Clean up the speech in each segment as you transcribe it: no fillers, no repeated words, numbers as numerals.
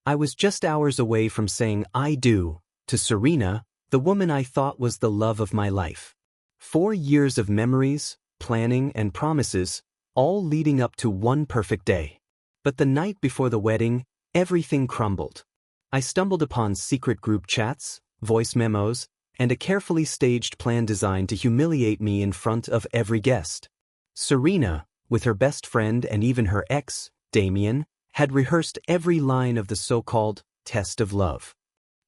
I was just hours away from saying I do to Serena, the woman I thought was the love of my life. 4 years of memories, planning, and promises, all leading up to one perfect day. But the night before the wedding, everything crumbled. I stumbled upon secret group chats, voice memos, and a carefully staged plan designed to humiliate me in front of every guest. Serena, with her best friend and even her ex, Damien, had rehearsed every line of the so-called test of love.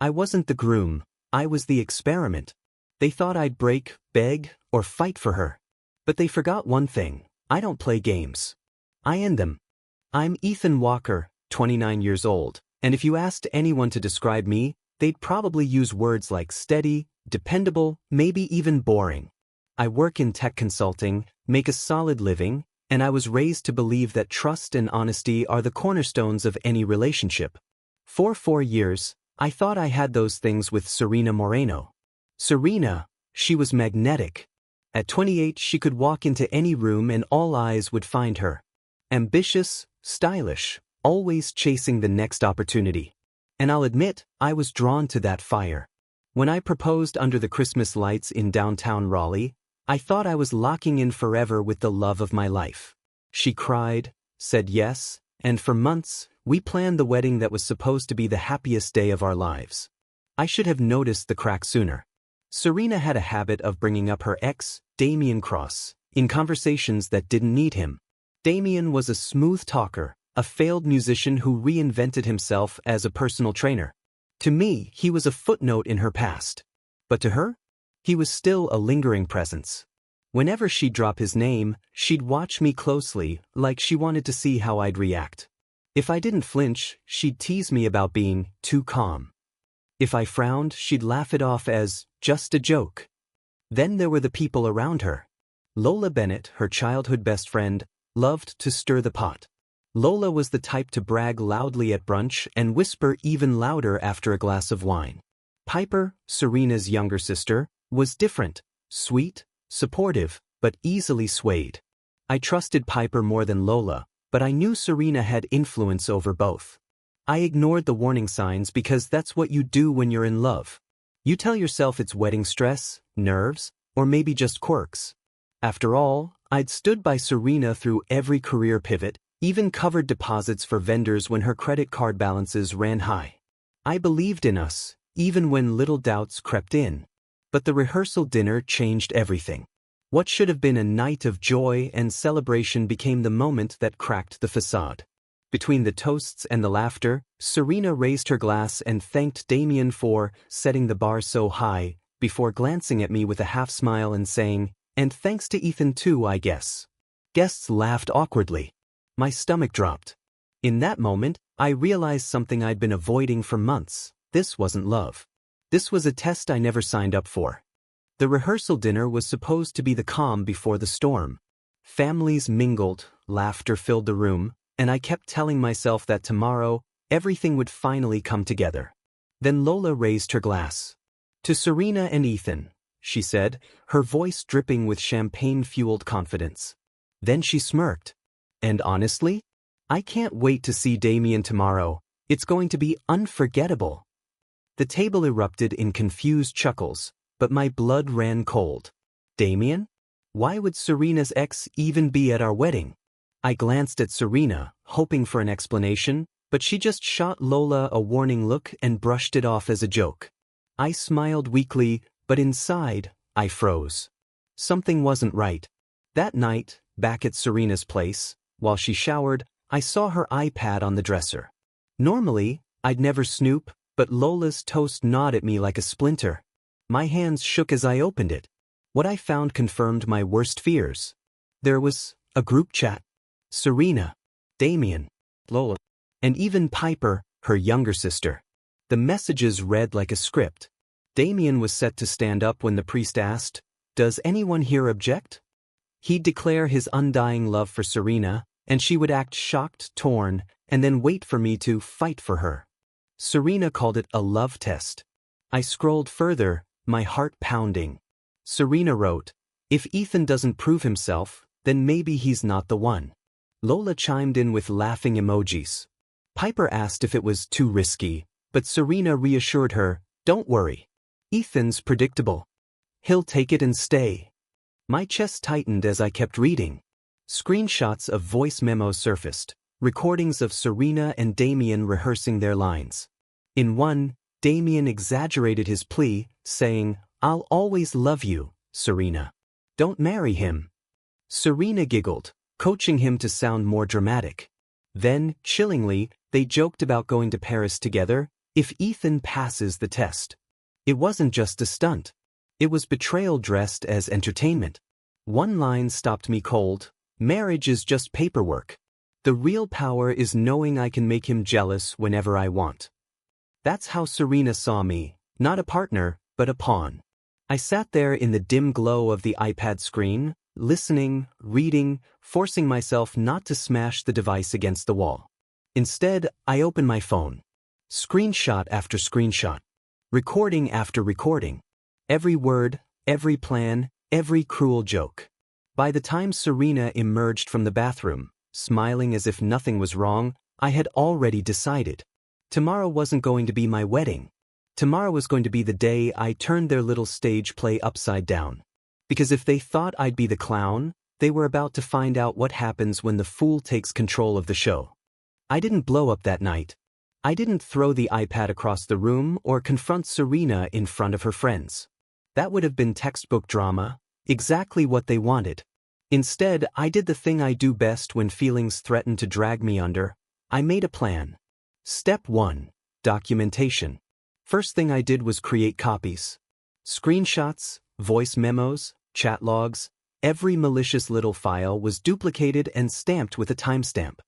I wasn't the groom, I was the experiment. They thought I'd break, beg, or fight for her. But they forgot one thing: I don't play games. I end them. I'm Ethan Walker, 29 years old, and if you asked anyone to describe me, they'd probably use words like steady, dependable, maybe even boring. I work in tech consulting, make a solid living, and I was raised to believe that trust and honesty are the cornerstones of any relationship. For 4 years, I thought I had those things with Serena Moreno. Serena, she was magnetic. At 28, she could walk into any room and all eyes would find her. Ambitious, stylish, always chasing the next opportunity. And I'll admit, I was drawn to that fire. When I proposed under the Christmas lights in downtown Raleigh, I thought I was locking in forever with the love of my life. She cried, said yes, and for months, we planned the wedding that was supposed to be the happiest day of our lives. I should have noticed the crack sooner. Serena had a habit of bringing up her ex, Damien Cross, in conversations that didn't need him. Damien was a smooth talker, a failed musician who reinvented himself as a personal trainer. To me, he was a footnote in her past. But to her, he was still a lingering presence. Whenever she'd drop his name, she'd watch me closely, like she wanted to see how I'd react. If I didn't flinch, she'd tease me about being too calm. If I frowned, she'd laugh it off as just a joke. Then there were the people around her. Lola Bennett, her childhood best friend, loved to stir the pot. Lola was the type to brag loudly at brunch and whisper even louder after a glass of wine. Piper, Serena's younger sister, was different, sweet, supportive, but easily swayed. I trusted Piper more than Lola, but I knew Serena had influence over both. I ignored the warning signs because that's what you do when you're in love. You tell yourself it's wedding stress, nerves, or maybe just quirks. After all, I'd stood by Serena through every career pivot, even covered deposits for vendors when her credit card balances ran high. I believed in us, even when little doubts crept in. But the rehearsal dinner changed everything. What should have been a night of joy and celebration became the moment that cracked the facade. Between the toasts and the laughter, Serena raised her glass and thanked Damien for setting the bar so high, before glancing at me with a half smile and saying, "And thanks to Ethan too, I guess." Guests laughed awkwardly. My stomach dropped. In that moment, I realized something I'd been avoiding for months. This wasn't love. This was a test I never signed up for. The rehearsal dinner was supposed to be the calm before the storm. Families mingled, laughter filled the room, and I kept telling myself that tomorrow, everything would finally come together. Then Lola raised her glass. "To Serena and Ethan," she said, her voice dripping with champagne-fueled confidence. Then she smirked. "And honestly, I can't wait to see Damien tomorrow. It's going to be unforgettable." The table erupted in confused chuckles, but my blood ran cold. Damien? Why would Serena's ex even be at our wedding? I glanced at Serena, hoping for an explanation, but she just shot Lola a warning look and brushed it off as a joke. I smiled weakly, but inside, I froze. Something wasn't right. That night, back at Serena's place, while she showered, I saw her iPad on the dresser. Normally, I'd never snoop, but Lola's toast gnawed at me like a splinter. My hands shook as I opened it. What I found confirmed my worst fears. There was a group chat. Serena, Damien, Lola, and even Piper, her younger sister. The messages read like a script. Damien was set to stand up when the priest asked, "Does anyone here object?" He'd declare his undying love for Serena, and she would act shocked, torn, and then wait for me to fight for her. Serena called it a love test. I scrolled further, my heart pounding. Serena wrote, "If Ethan doesn't prove himself, then maybe he's not the one." Lola chimed in with laughing emojis. Piper asked if it was too risky, but Serena reassured her, "Don't worry. Ethan's predictable. He'll take it and stay." My chest tightened as I kept reading. Screenshots of voice memos surfaced, recordings of Serena and Damien rehearsing their lines. In one, Damien exaggerated his plea, saying, "I'll always love you, Serena. Don't marry him." Serena giggled, coaching him to sound more dramatic. Then, chillingly, they joked about going to Paris together if Ethan passes the test. It wasn't just a stunt. It was betrayal dressed as entertainment. One line stopped me cold: "Marriage is just paperwork. The real power is knowing I can make him jealous whenever I want." That's how Serena saw me, not a partner, but a pawn. I sat there in the dim glow of the iPad screen, listening, reading, forcing myself not to smash the device against the wall. Instead, I opened my phone. Screenshot after screenshot. Recording after recording. Every word, every plan, every cruel joke. By the time Serena emerged from the bathroom, smiling as if nothing was wrong, I had already decided. Tomorrow wasn't going to be my wedding. Tomorrow was going to be the day I turned their little stage play upside down. Because if they thought I'd be the clown, they were about to find out what happens when the fool takes control of the show. I didn't blow up that night. I didn't throw the iPad across the room or confront Serena in front of her friends. That would have been textbook drama, exactly what they wanted. Instead, I did the thing I do best when feelings threaten to drag me under. I made a plan. Step 1. Documentation. First thing I did was create copies. Screenshots, voice memos, chat logs, every malicious little file was duplicated and stamped with a timestamp.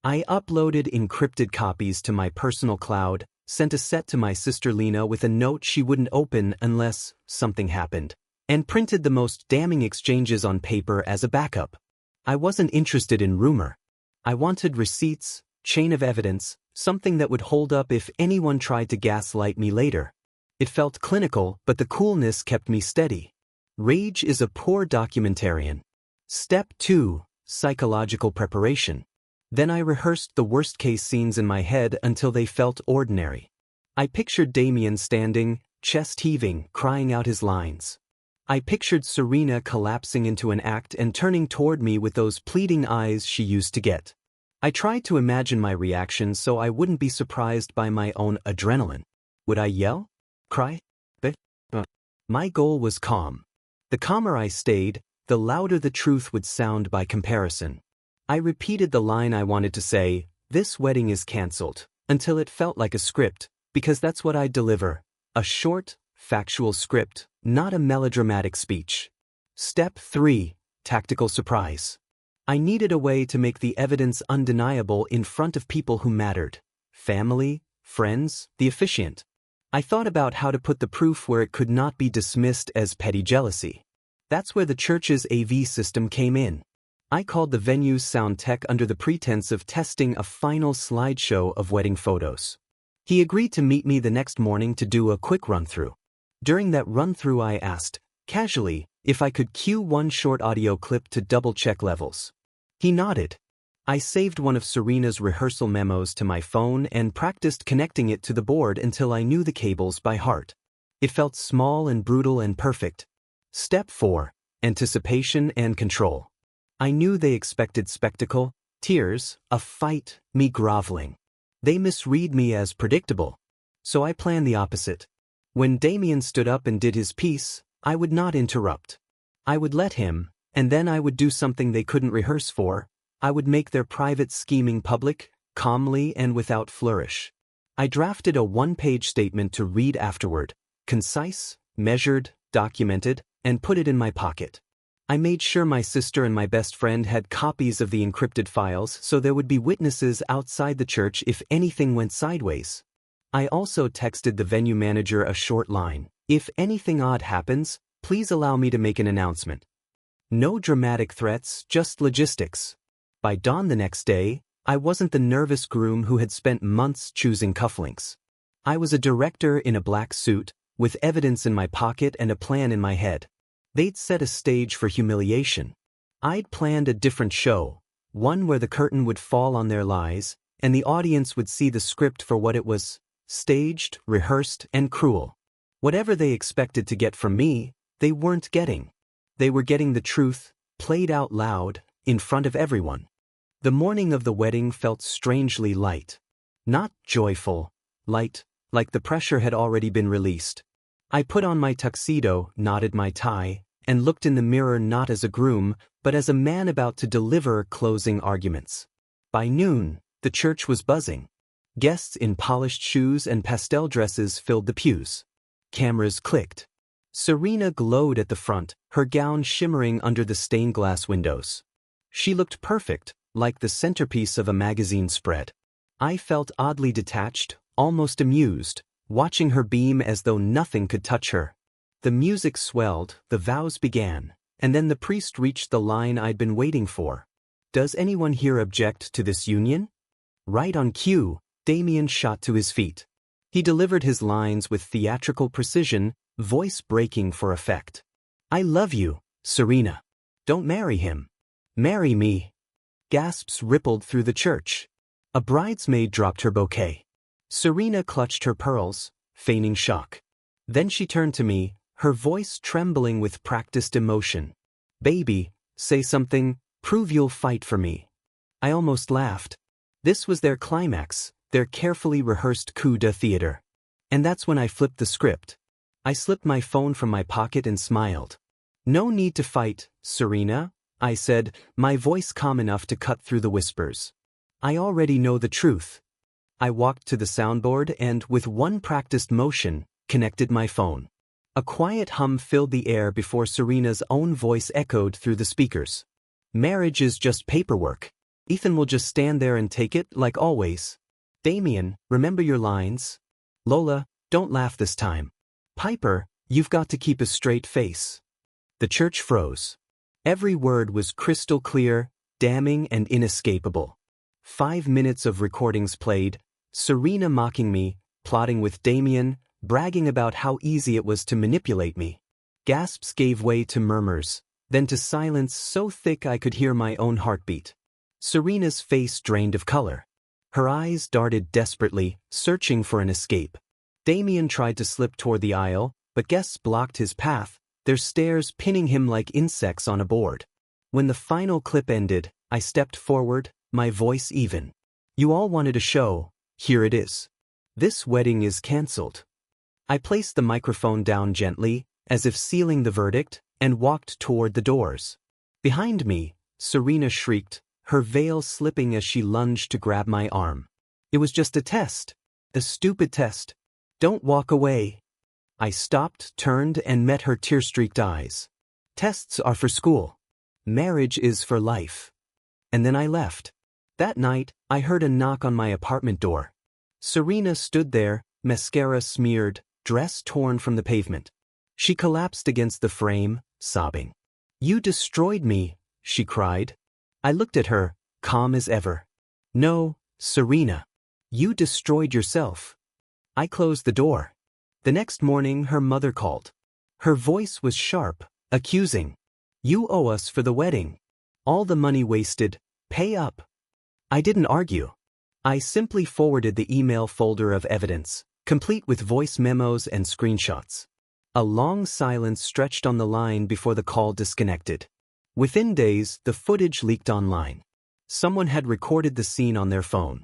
I uploaded encrypted copies to my personal cloud, sent a set to my sister Lena with a note she wouldn't open unless something happened, and printed the most damning exchanges on paper as a backup. I wasn't interested in rumor. I wanted receipts, chain of evidence, something that would hold up if anyone tried to gaslight me later. It felt clinical, but the coolness kept me steady. Rage is a poor documentarian. Step 2. Psychological preparation. Then I rehearsed the worst-case scenes in my head until they felt ordinary. I pictured Damien standing, chest heaving, crying out his lines. I pictured Serena collapsing into an act and turning toward me with those pleading eyes she used to get. I tried to imagine my reaction so I wouldn't be surprised by my own adrenaline. Would I yell? Cry? My goal was calm. The calmer I stayed, the louder the truth would sound by comparison. I repeated the line I wanted to say, "This wedding is cancelled," until it felt like a script, because that's what I'd deliver. A short, factual script, not a melodramatic speech. Step 3. Tactical surprise. I needed a way to make the evidence undeniable in front of people who mattered. Family, friends, the officiant. I thought about how to put the proof where it could not be dismissed as petty jealousy. That's where the church's AV system came in. I called the venue's sound tech under the pretense of testing a final slideshow of wedding photos. He agreed to meet me the next morning to do a quick run-through. During that run-through I asked, casually, if I could cue one short audio clip to double-check levels. He nodded. I saved one of Serena's rehearsal memos to my phone and practiced connecting it to the board until I knew the cables by heart. It felt small and brutal and perfect. Step 4. Anticipation and control. I knew they expected spectacle, tears, a fight, me groveling. They misread me as predictable. So I planned the opposite. When Damien stood up and did his piece, I would not interrupt. I would let him, and then I would do something they couldn't rehearse for. I would make their private scheming public, calmly and without flourish. I drafted a one-page statement to read afterward, concise, measured, documented, and put it in my pocket. I made sure my sister and my best friend had copies of the encrypted files so there would be witnesses outside the church if anything went sideways. I also texted the venue manager a short line: "If anything odd happens, please allow me to make an announcement." No dramatic threats, just logistics. By dawn the next day, I wasn't the nervous groom who had spent months choosing cufflinks. I was a director in a black suit, with evidence in my pocket and a plan in my head. They'd set a stage for humiliation. I'd planned a different show, one where the curtain would fall on their lies, and the audience would see the script for what it was: staged, rehearsed, and cruel. Whatever they expected to get from me, they weren't getting. They were getting the truth, played out loud, in front of everyone. The morning of the wedding felt strangely light. Not joyful, light, like the pressure had already been released. I put on my tuxedo, knotted my tie, and looked in the mirror not as a groom, but as a man about to deliver closing arguments. By noon, the church was buzzing. Guests in polished shoes and pastel dresses filled the pews. Cameras clicked. Serena glowed at the front, her gown shimmering under the stained glass windows. She looked perfect, like the centerpiece of a magazine spread. I felt oddly detached, almost amused, watching her beam as though nothing could touch her. The music swelled, the vows began, and then the priest reached the line I'd been waiting for. Does anyone here object to this union? Right on cue, Damien shot to his feet. He delivered his lines with theatrical precision, voice breaking for effect. I love you, Serena. Don't marry him. Marry me. Gasps rippled through the church. A bridesmaid dropped her bouquet. Serena clutched her pearls, feigning shock. Then she turned to me, her voice trembling with practiced emotion. Baby, say something, prove you'll fight for me. I almost laughed. This was their climax, their carefully rehearsed coup de theater. And that's when I flipped the script. I slipped my phone from my pocket and smiled. No need to fight, Serena, I said, my voice calm enough to cut through the whispers. I already know the truth. I walked to the soundboard and, with one practiced motion, connected my phone. A quiet hum filled the air before Serena's own voice echoed through the speakers. Marriage is just paperwork. Ethan will just stand there and take it, like always. Damien, remember your lines. Lola, don't laugh this time. Piper, you've got to keep a straight face. The church froze. Every word was crystal clear, damning, and inescapable. 5 minutes of recordings played, Serena mocking me, plotting with Damien, bragging about how easy it was to manipulate me. Gasps gave way to murmurs, then to silence so thick I could hear my own heartbeat. Serena's face drained of color. Her eyes darted desperately, searching for an escape. Damien tried to slip toward the aisle, but guests blocked his path, their stares pinning him like insects on a board. When the final clip ended, I stepped forward, my voice even. You all wanted a show, here it is. This wedding is cancelled. I placed the microphone down gently, as if sealing the verdict, and walked toward the doors. Behind me, Serena shrieked, her veil slipping as she lunged to grab my arm. It was just a test. A stupid test. Don't walk away. I stopped, turned, and met her tear-streaked eyes. Tests are for school. Marriage is for life. And then I left. That night, I heard a knock on my apartment door. Serena stood there, mascara smeared, dress torn from the pavement. She collapsed against the frame, sobbing. You destroyed me, she cried. I looked at her, calm as ever. No, Serena. You destroyed yourself. I closed the door. The next morning, her mother called. Her voice was sharp, accusing. You owe us for the wedding. All the money wasted, pay up. I didn't argue. I simply forwarded the email folder of evidence, complete with voice memos and screenshots. A long silence stretched on the line before the call disconnected. Within days, the footage leaked online. Someone had recorded the scene on their phone.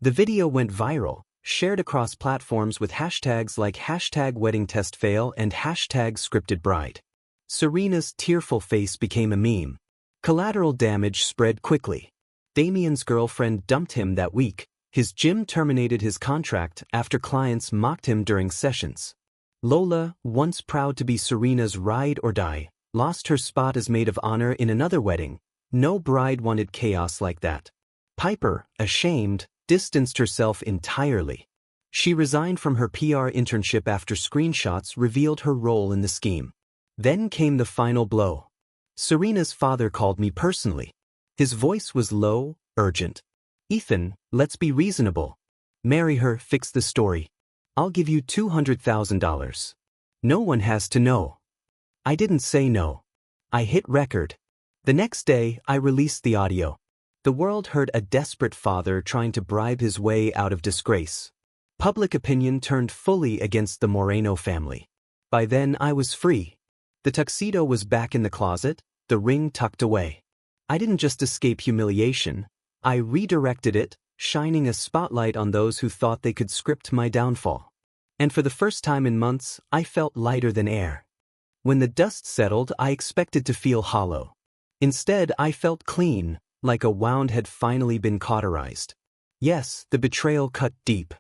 The video went viral, shared across platforms with hashtags like #weddingtestfail and #scriptedbride. Serena's tearful face became a meme. Collateral damage spread quickly. Damien's girlfriend dumped him that week. His gym terminated his contract after clients mocked him during sessions. Lola, once proud to be Serena's ride or die, lost her spot as maid of honor in another wedding. No bride wanted chaos like that. Piper, ashamed, distanced herself entirely. She resigned from her PR internship after screenshots revealed her role in the scheme. Then came the final blow. Serena's father called me personally. His voice was low, urgent. Ethan, let's be reasonable. Marry her, fix the story. I'll give you $200,000. No one has to know. I didn't say no. I hit record. The next day, I released the audio. The world heard a desperate father trying to bribe his way out of disgrace. Public opinion turned fully against the Moreno family. By then I was free. The tuxedo was back in the closet, the ring tucked away. I didn't just escape humiliation, I redirected it, shining a spotlight on those who thought they could script my downfall. And for the first time in months, I felt lighter than air. When the dust settled, I expected to feel hollow. Instead, I felt clean, like a wound had finally been cauterized. Yes, the betrayal cut deep.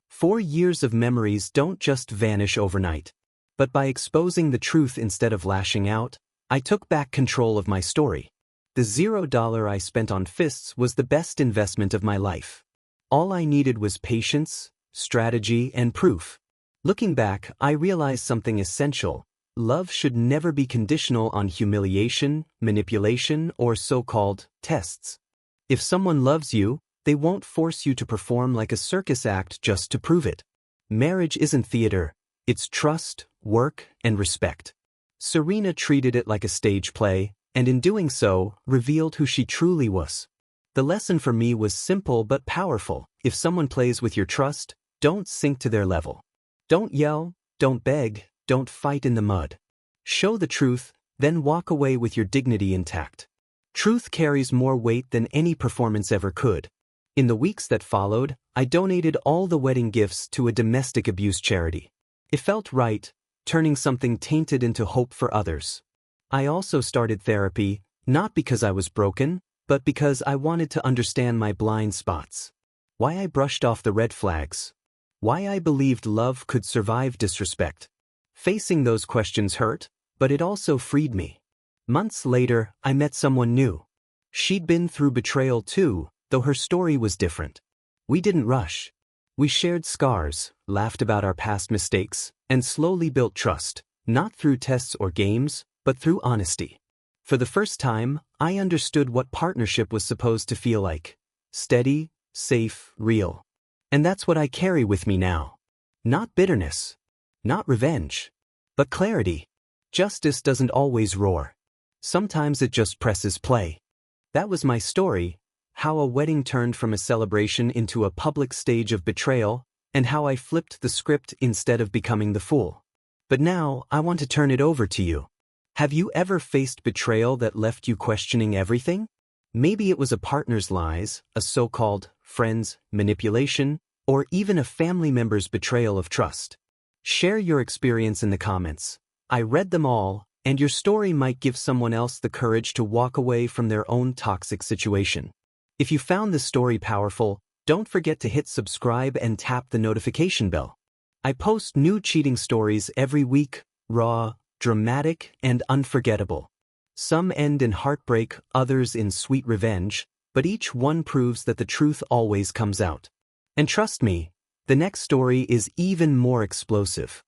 4 years of memories don't just vanish overnight. But by exposing the truth instead of lashing out, I took back control of my story. The $0 I spent on fists was the best investment of my life. All I needed was patience, strategy, and proof. Looking back, I realized something essential. Love should never be conditional on humiliation, manipulation, or so-called tests. If someone loves you, they won't force you to perform like a circus act just to prove it. Marriage isn't theater, it's trust, work, and respect. Serena treated it like a stage play, and in doing so, revealed who she truly was. The lesson for me was simple but powerful. If someone plays with your trust, don't sink to their level. Don't yell, don't beg, don't fight in the mud. Show the truth, then walk away with your dignity intact. Truth carries more weight than any performance ever could. In the weeks that followed, I donated all the wedding gifts to a domestic abuse charity. It felt right, turning something tainted into hope for others. I also started therapy, not because I was broken, but because I wanted to understand my blind spots. Why I brushed off the red flags. Why I believed love could survive disrespect. Facing those questions hurt, but it also freed me. Months later, I met someone new. She'd been through betrayal too, though her story was different. We didn't rush. We shared scars, laughed about our past mistakes, and slowly built trust, not through tests or games, but through honesty. For the first time, I understood what partnership was supposed to feel like. Steady, safe, real. And that's what I carry with me now. Not bitterness. Not revenge. But clarity. Justice doesn't always roar. Sometimes it just presses play. That was my story, how a wedding turned from a celebration into a public stage of betrayal, and how I flipped the script instead of becoming the fool. But now, I want to turn it over to you. Have you ever faced betrayal that left you questioning everything? Maybe it was a partner's lies, a so-called friend's manipulation, or even a family member's betrayal of trust. Share your experience in the comments. I read them all, and your story might give someone else the courage to walk away from their own toxic situation. If you found this story powerful, don't forget to hit subscribe and tap the notification bell. I post new cheating stories every week, raw, dramatic, and unforgettable. Some end in heartbreak, others in sweet revenge, but each one proves that the truth always comes out. And trust me, the next story is even more explosive.